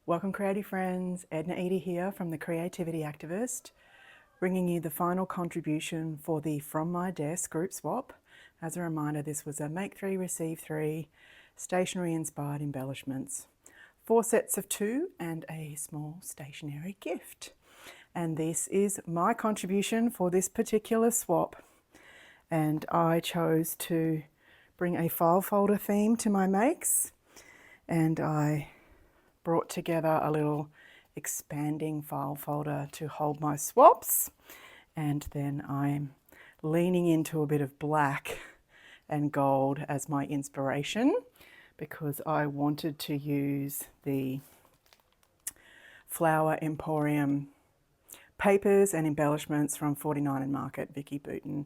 Welcome creative friends, Edna Edie here from The Creativity Activist, bringing you the final contribution for the From My Desk group swap. As a reminder, this was a make 3, receive 3 stationery inspired embellishments, 4 sets of 2 and a small stationery gift. And this is my contribution for this particular swap. And I chose to bring a file folder theme to my makes, and I brought together a little expanding file folder to hold my swaps, and then I'm leaning into a bit of black and gold as my inspiration because I wanted to use the Flower Emporium papers and embellishments from 49 and Market, Vicki Boutin.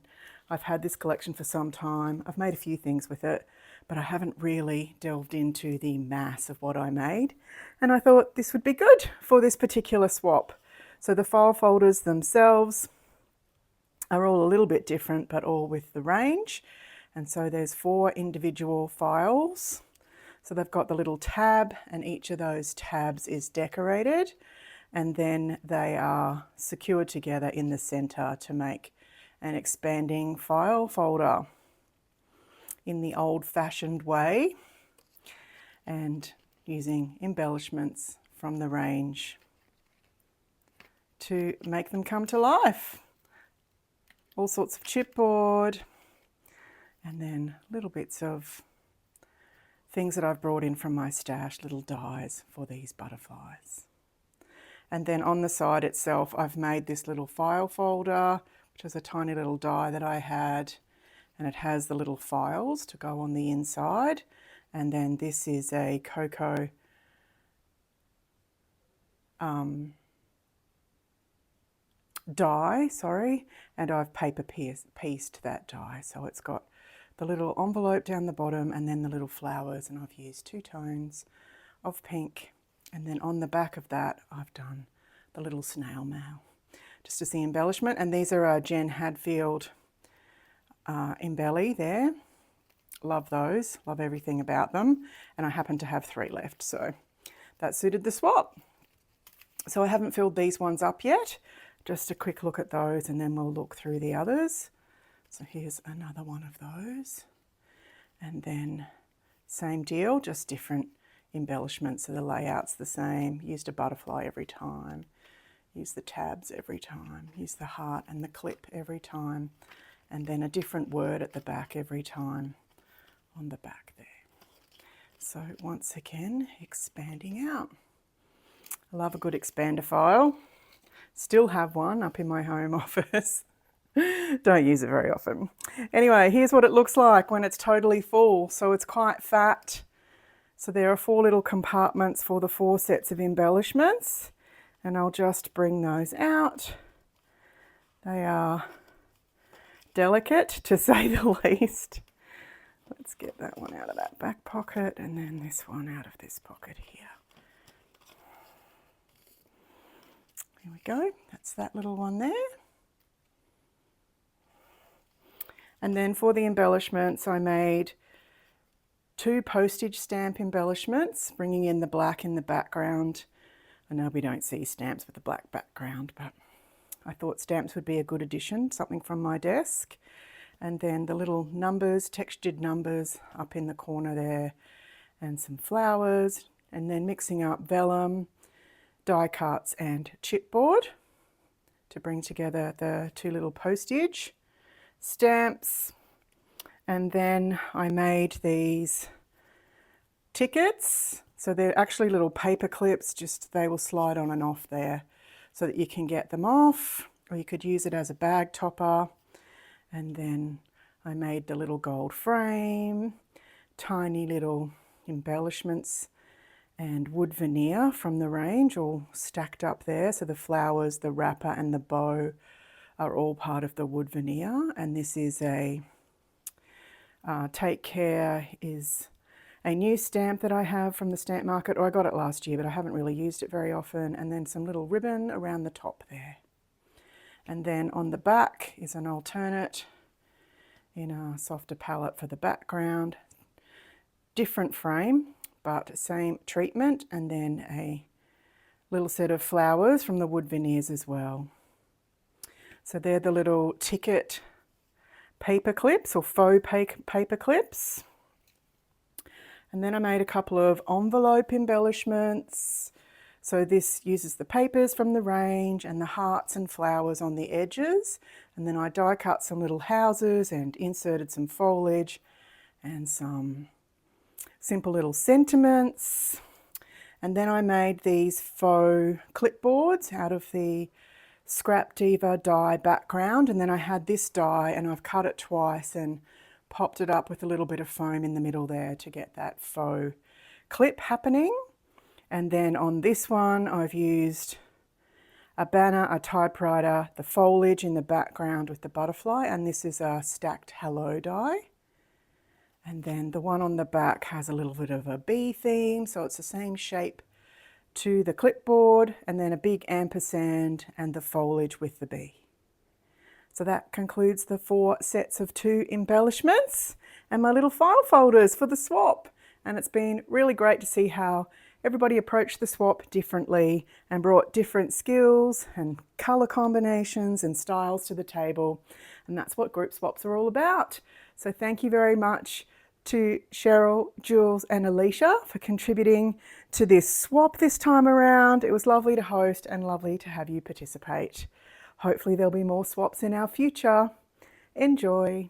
I've had this collection for some time. I've made a few things with it, but I haven't really delved into the mass of what I made. And I thought this would be good for this particular swap. So the file folders themselves are all a little bit different, but all with the range. And so there's 4 individual files. So they've got the little tab, and each of those tabs is decorated. And then they are secured together in the center to make an expanding file folder in the old-fashioned way, and using embellishments from the range to make them come to life. All sorts of chipboard, and then little bits of things that I've brought in from my stash, little dies for these butterflies. And then on the side itself, I've made this little file folder, which is a tiny little die that I had, and it has the little files to go on the inside. And then this is a cocoa die, and I've paper pieced that die. So it's got the little envelope down the bottom and then the little flowers, and I've used 2 tones of pink. And then on the back of that, I've done the little snail mail, just as the embellishment. And these are Jen Hadfield embelly there. Love those, love everything about them. And I happen to have 3 left, so that suited the swap. So I haven't filled these ones up yet. Just a quick look at those, and then we'll look through the others. So here's another one of those. And then same deal, just different embellishments. So the layout's the same. Used a butterfly every time. Use the tabs every time. Use the heart and the clip every time. And then a different word at the back every time on the back there. So once again, expanding out. I love a good expander file. Still have one up in my home office. Don't use it very often. Anyway, here's what it looks like when it's totally full. So it's quite fat. So there are 4 little compartments for the 4 sets of embellishments, and I'll just bring those out. They are delicate, to say the least. Let's get that one out of that back pocket, and then this one out of this pocket here. Here we go. That's that little one there. And then for the embellishments, I made 2 postage stamp embellishments, bringing in the black in the background. I know we don't see stamps with a black background, but I thought stamps would be a good addition, something from my desk. And then the little numbers, textured numbers up in the corner there, and some flowers, and then mixing up vellum, die cuts and chipboard to bring together the 2 little postage stamps. And then I made these tickets. So they're actually little paper clips, just they will slide on and off there so that you can get them off, or you could use it as a bag topper. And then I made the little gold frame, tiny little embellishments and wood veneer from the range all stacked up there. So the flowers, the wrapper and the bow are all part of the wood veneer. And this is a Take Care is a new stamp that I have from the stamp market, or I got it last year, but I haven't really used it very often. And then some little ribbon around the top there. And then on the back is an alternate in a softer palette for the background. Different frame, but same treatment, and then a little set of flowers from the wood veneers as well. So they're the little ticket paper clips or faux paper clips. And then I made a couple of envelope embellishments. So this uses the papers from the range and the hearts and flowers on the edges. And then I die cut some little houses and inserted some foliage and some simple little sentiments. And then I made these faux clipboards out of the Scrap Diva die background. And then I had this die and I've cut it twice and popped it up with a little bit of foam in the middle there to get that faux clip happening. And then on this one I've used a banner, a typewriter, the foliage in the background with the butterfly, and this is a stacked hello die. And then the one on the back has a little bit of a bee theme, so it's the same shape to the clipboard, and then a big ampersand and the foliage with the bee. So that concludes the 4 sets of 2 embellishments and my little file folders for the swap. And it's been really great to see how everybody approached the swap differently and brought different skills and colour combinations and styles to the table. And that's what group swaps are all about. So thank you very much to Cheryl, Jules and Alicia for contributing to this swap this time around. It was lovely to host and lovely to have you participate. Hopefully there'll be more swaps in our future. Enjoy.